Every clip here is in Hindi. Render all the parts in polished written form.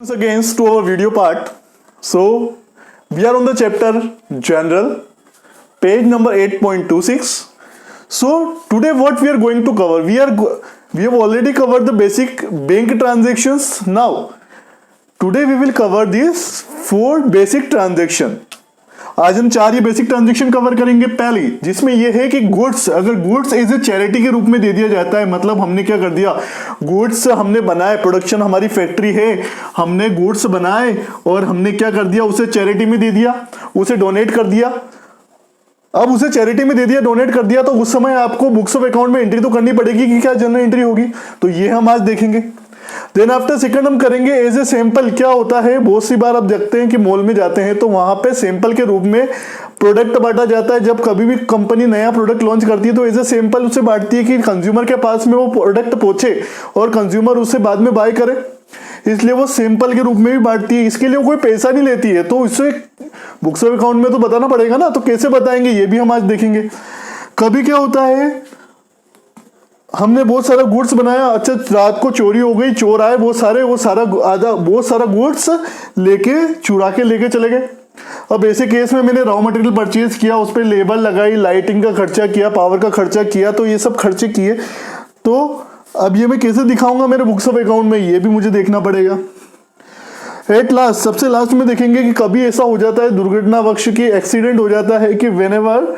Once again to our video part. So we are on the chapter general, page number 8.26. So today what we are going to cover, we have already covered the basic bank transactions. Now today we will cover these 4 basic transaction. आज हम 4 ये बेसिक ट्रांजेक्शन कवर करेंगे। पहली जिसमें ये है कि गुड्स, अगर गुड्स एज ए चैरिटी के रूप में दे दिया जाता है, मतलब हमने क्या कर दिया, गुड्स हमने बनाए, प्रोडक्शन हमारी फैक्ट्री है, हमने गुड्स बनाए और हमने क्या कर दिया, उसे चैरिटी में दे दिया, उसे डोनेट कर दिया। अब उसे चैरिटी में दे दिया, डोनेट कर दिया, तो उस समय आपको बुक्स ऑफ अकाउंट में एंट्री तो करनी पड़ेगी कि क्या जनरल एंट्री होगी, तो ये हम आज देखेंगे। देन आफ्टर सेकंड हम करेंगे एज ए सैंपल। क्या होता है, बहुत सी बार आप देखते हैं कि मॉल में जाते हैं तो वहां पे सैंपल के रूप में प्रोडक्ट बांटा जाता है। जब कभी भी कंपनी नया प्रोडक्ट लॉन्च करती है तो एज ए सैंपल उसे बांटती है कि कंज्यूमर के पास में वो प्रोडक्ट पहुंचे और कंज्यूमर उसे बाद में बाय करे, इसलिए वो सैंपल के रूप में भी बांटती है। इसके लिए कोई पैसा नहीं लेती है, तो इससे बुक्स ऑफ अकाउंट में तो बताना पड़ेगा ना, तो कैसे बताएंगे ये भी हम आज देखेंगे। कभी क्या होता है, हमने बहुत सारा गुड्स बनाया, अच्छा रात को चोरी हो गई, चोर आए, बहुत सारा गुड्स लेके चुरा के लेके चले गए। अब ऐसे केस में मैंने रॉ मटेरियल परचेज किया, उस पर लेबल लगाई, लाइटिंग का खर्चा किया, पावर का खर्चा किया, तो ये सब खर्चे किए, तो अब ये मैं कैसे दिखाऊंगा मेरे बुक्स ऑफ अकाउंट में, ये भी मुझे देखना पड़ेगा। एट लास्ट, सबसे लास्ट में देखेंगे कि कभी ऐसा हो जाता है दुर्घटनावश की एक्सीडेंट हो जाता है कि व्हेनेवर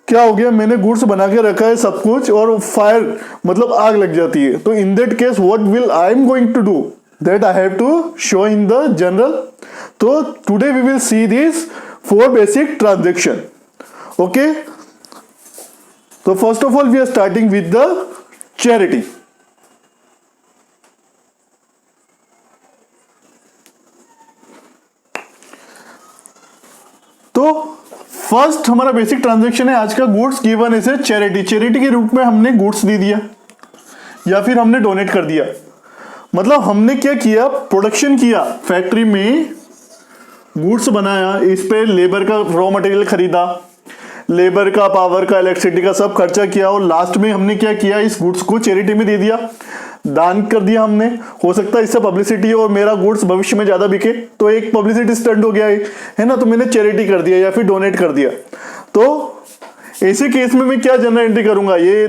क्या हो गया, मैंने गुड्स बना के रखा है सब कुछ और फायर मतलब आग लग जाती है, तो in that case what will I am going to do, that I have to show in the journal. तो today we will see this 4 basic transaction. Okay, तो first of all we are starting with the charity. तो फर्स्ट हमारा बेसिक ट्रांजैक्शन है आज का, goods given as a charity. Charity के रूप में हमने गुड्स दे दिया या फिर हमने डोनेट कर दिया, मतलब हमने क्या किया, प्रोडक्शन किया, फैक्ट्री में गुड्स बनाया, इस पे लेबर का रॉ मटेरियल खरीदा, लेबर का, पावर का, इलेक्ट्रिसिटी का सब खर्चा किया, और लास्ट में हमने क्या किया, इस गुड्स को चैरिटी में दे दिया, दान कर दिया हमने। हो सकता है इससे पब्लिसिटी और मेरा गुड्स भविष्य में ज्यादा बिके, तो एक पब्लिसिटी स्टंट हो गया है ना, तो मैंने चैरिटी कर दिया या फिर डोनेट कर दिया। तो ऐसे केस में मैं क्या जनरल एंट्री करूंगा, ये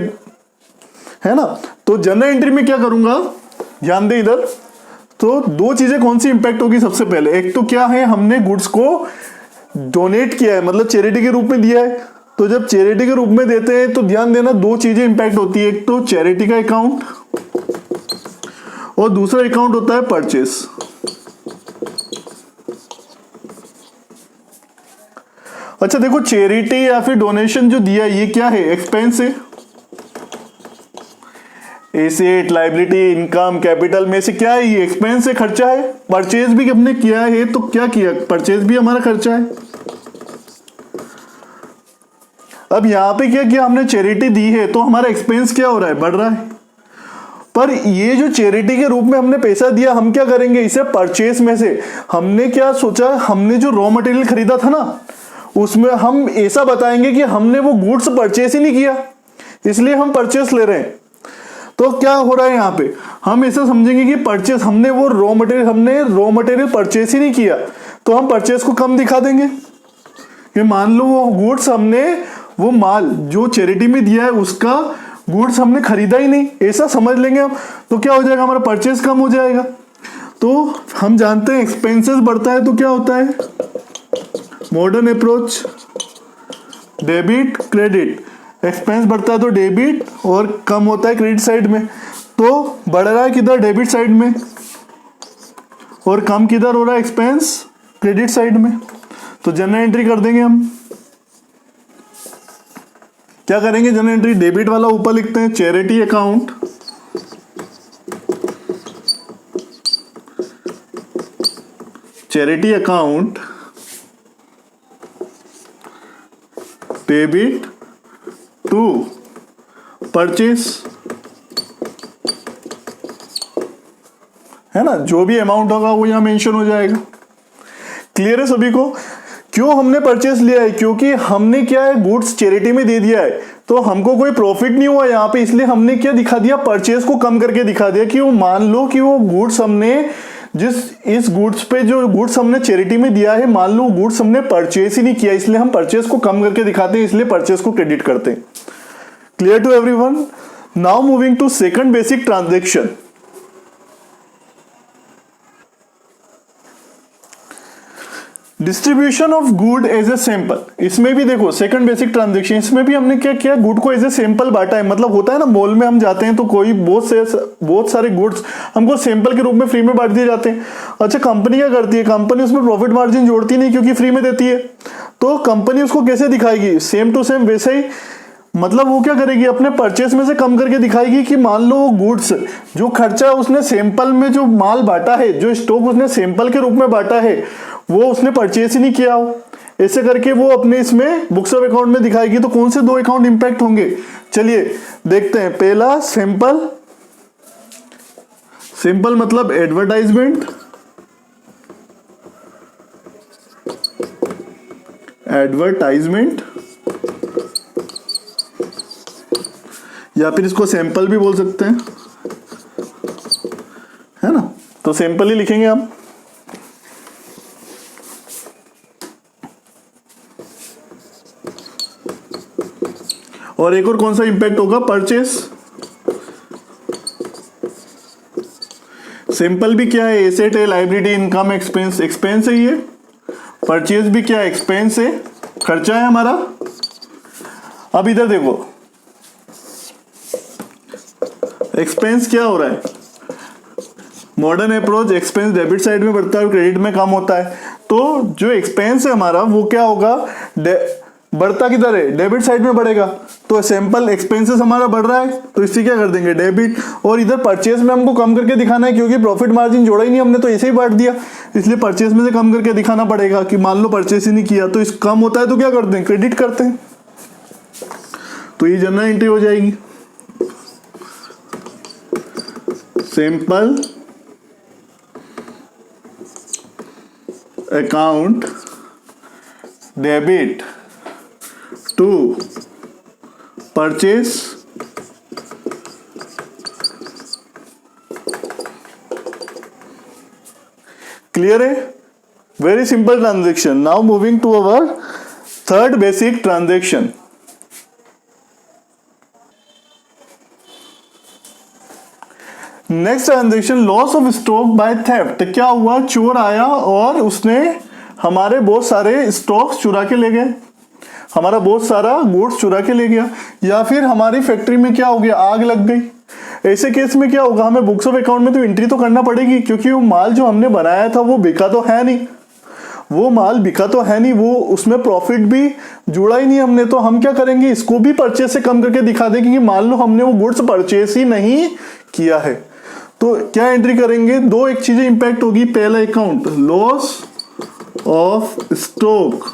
है ना, तो जनरल एंट्री में क्या करूंगा, ध्यान दे इधर। तो 2 चीजें कौन सी इंपैक्ट होगी, सबसे पहले एक तो क्या है, हमने गुड्स को डोनेट किया है, मतलब चैरिटी के रूप में दिया है, तो जब चैरिटी के रूप में देते हैं तो ध्यान देना 2 चीजें इंपैक्ट होती है, एक तो चैरिटी का अकाउंट और दूसरा अकाउंट होता है परचेस। अच्छा देखो, चैरिटी या फिर डोनेशन जो दिया ये क्या है, एक्सपेंस है, एसेट, लायबिलिटी, इनकम, कैपिटल में से क्या है, ये एक्सपेंस है, खर्चा है। परचेज भी हमने किया है, तो क्या किया, परचेज भी हमारा खर्चा है। अब यहां पे क्या किया, हमने चैरिटी दी है, तो हमारा एक्सपेंस क्या हो रहा है, बढ़ रहा है। पर ये जो चैरिटी के रूप में हमने पैसा दिया, हम क्या करेंगे, इसे परचेस में से हमने क्या सोचा, हमने जो रॉ मटेरियल खरीदा था ना, उसमें हम ऐसा बताएंगे कि हमने वो गुड्स परचेस ही नहीं किया, इसलिए हम परचेस ले रहे हैं। तो क्या हो रहा है यहाँ पे, हम ऐसा समझेंगे कि परचेस, हमने रॉ मटेरियल परचेस ही नहीं किया, तो हम परचेस को कम दिखा देंगे कि मान लो वो गुड्स हमने, वो माल जो चैरिटी में दिया है उसका गुड्स हमने खरीदा ही नहीं, ऐसा समझ लेंगे हम, तो क्या हो जाएगा, हमारा परचेस कम हो जाएगा। तो हम जानते हैं एक्सपेंसेस बढ़ता है तो क्या होता है, modern approach, debit credit, expense बढ़ता है तो डेबिट और कम होता है क्रेडिट साइड में, तो बढ़ रहा है किधर, डेबिट साइड में, और कम किधर हो रहा है, एक्सपेंस क्रेडिट साइड में। तो जनरल एंट्री कर देंगे हम, क्या करेंगे, जनरल एंट्री डेबिट वाला ऊपर लिखते हैं, charity account, charity account debit to purchase, है ना, जो भी अमाउंट होगा वो यहां मेंशन हो जाएगा। क्लियर है सभी को। क्यों हमने परचेस लिया है, क्योंकि हमने क्या है, गुड्स चैरिटी में दे दिया है, तो हमको कोई प्रॉफिट नहीं हुआ यहाँ पे, इसलिए हमने क्या दिखा दिया, परचेस को कम करके दिखा दिया कि वो मान लो कि वो गुड्स हमने जिस इस गुड्स पे जो गुड्स हमने चैरिटी में दिया है, मान लो गुड्स हमने परचेस ही नहीं किया, इसलिए हम परचेस को कम करके दिखाते हैं, इसलिए परचेस को क्रेडिट करते हैं। Clear to everyone? Now moving to second basic transaction. Distribution of good as a sample. इसमें भी देखो सेकंड बेसिक ट्रांजैक्शन, इसमें भी हमने क्या किया, गुड को एज ए सैंपल बांटा है। मतलब होता है ना, मॉल में हम जाते हैं तो कोई बहुत सारे गुड्स हमको सैंपल के रूप में फ्री में बांट दिए जाते हैं। अच्छा, कंपनी क्या करती है, कंपनी उसमें प्रॉफिट मार्जिन जोड़ती नहीं क्योंकि फ्री में देती है, तो कंपनी उसको कैसे दिखाएगी, सेम टू सेम वैसे ही। मतलब वो क्या करेगी, अपने परचेस में से कम करके दिखाएगी कि मान लो गुड्स जो खर्चा उसने सैंपल में जो माल बांटा है, जो स्टॉक उसने सैंपल के रूप में बांटा है, वो उसने परचेस ही नहीं किया हो, ऐसे करके वो अपने इसमें बुक्स ऑफ अकाउंट में दिखाएगी। तो कौन से दो अकाउंट इंपैक्ट होंगे, चलिए देखते हैं। पहला सैंपल, सिंपल मतलब एडवर्टाइजमेंट, या फिर इसको सैंपल भी बोल सकते हैं, है ना, तो सैंपल ही लिखेंगे हम। और एक और कौन सा इंपैक्ट होगा, परचेस। सिंपल भी क्या है, एसेट है, लायबिलिटी, इनकम, एक्सपेंस, एक्सपेंस है ये। परचेस भी क्या है, एक्सपेंस है, खर्चा है हमारा। अब इधर देखो, एक्सपेंस क्या हो रहा है, modern approach, expense debit side में बढ़ता है, क्रेडिट में कम होता है। तो जो एक्सपेंस है हमारा वो क्या होगा, बढ़ता किधर है, डेबिट साइड में बढ़ेगा। तो सैंपल एक्सपेंसेस हमारा बढ़ रहा है, तो इससे क्या कर देंगे, डेबिट। और इधर परचेस में हमको कम करके दिखाना है क्योंकि प्रॉफिट मार्जिन जोड़ा ही नहीं हमने, तो ऐसे ही बांट दिया, इसलिए परचेस में से कम करके दिखाना पड़ेगा कि मान लो परचेस ही नहीं किया, तो इस कम होता है तो क्या करते हैं, क्रेडिट करते हैं। तो ये जनरल एंट्री हो जाएगी, sample account debit to purchase clear है, very simple transaction. Now moving to our third basic transaction. Next transaction, loss of stock by theft. क्या हुआ, चोर आया और उसने हमारे बहुत सारे स्टॉक्स चुरा के ले गए, हमारा बहुत सारा गुड्स चुरा के ले गया, या फिर हमारी फैक्ट्री में क्या हो गया, आग लग गई। ऐसे केस में क्या होगा, हमें बुक्स ऑफ अकाउंट में तो एंट्री तो करना पड़ेगी क्योंकि वो माल जो हमने बनाया था वो बिका तो है नहीं, वो माल बिका तो है नहीं, वो उसमें प्रॉफिट भी जुड़ा ही नहीं हमने। तो हम क्या करेंगे, इसको भी परचेस से कम करके दिखा देंगे कि मान लो हमने वो गुड्स परचेस ही नहीं किया है। तो क्या एंट्री करेंगे, दो एक चीजें इंपैक्ट होगी। पहला account loss of stock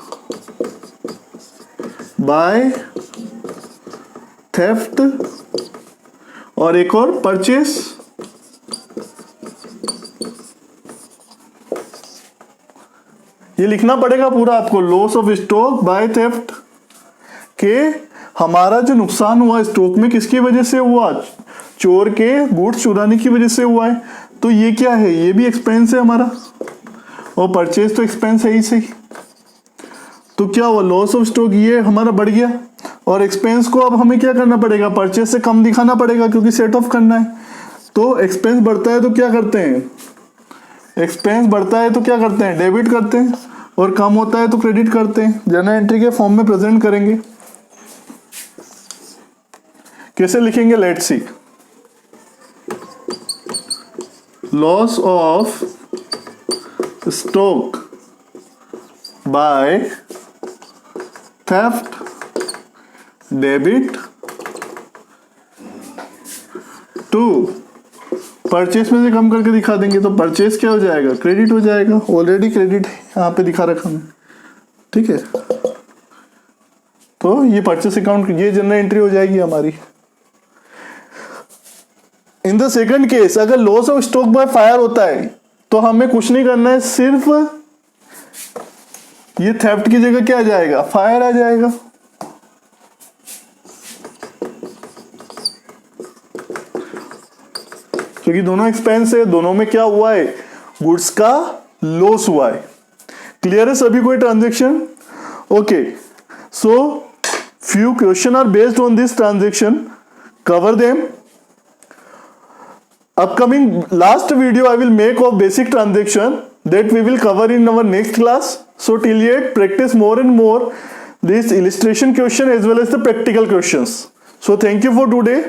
by theft, और एक और परचेस। ये लिखना पड़ेगा पूरा आपको, loss of stock by theft के हमारा जो नुकसान हुआ स्टॉक में किसकी वजह से हुआ, चोर के गुड्स चुराने की वजह से हुआ है। तो ये क्या है, ये भी एक्सपेंस है हमारा, और परचेज तो एक्सपेंस है ही सही। तो क्या हुआ, लॉस ऑफ स्टॉक ये हमारा बढ़ गया, और एक्सपेंस को अब हमें क्या करना पड़ेगा, परचेज से कम दिखाना पड़ेगा क्योंकि सेट ऑफ करना है। तो एक्सपेंस बढ़ता है तो क्या करते हैं, एक्सपेंस बढ़ता है तो क्या करते हैं, डेबिट करते हैं, और कम होता है तो क्रेडिट करते हैं। जर्नल एंट्री के फॉर्म में प्रेजेंट करेंगे। कैसे लिखेंगे, let's see. Loss of stock by theft debit to purchase में से कम करके दिखा देंगे, तो परचेस क्या हो जाएगा, क्रेडिट हो जाएगा। ऑलरेडी क्रेडिट यहाँ पे दिखा रखा हमें, ठीक है। तो ये परचेस अकाउंट, ये जनरल एंट्री हो जाएगी हमारी। इन द सेकंड केस, अगर loss of stock by fire होता है तो हमें कुछ नहीं करना है, सिर्फ ये थेफ्ट की जगह क्या आ जाएगा, फायर आ जाएगा। क्योंकि दोनों एक्सपेंस है, दोनों में क्या हुआ है, गुड्स का लॉस हुआ है। क्लियर है सभी को transaction? Okay, so few question are based on this transaction, cover them. Upcoming last video I will make of basic transaction that we will cover in our next class. So till yet practice more and more this illustration question as well as the practical questions. So thank you for today.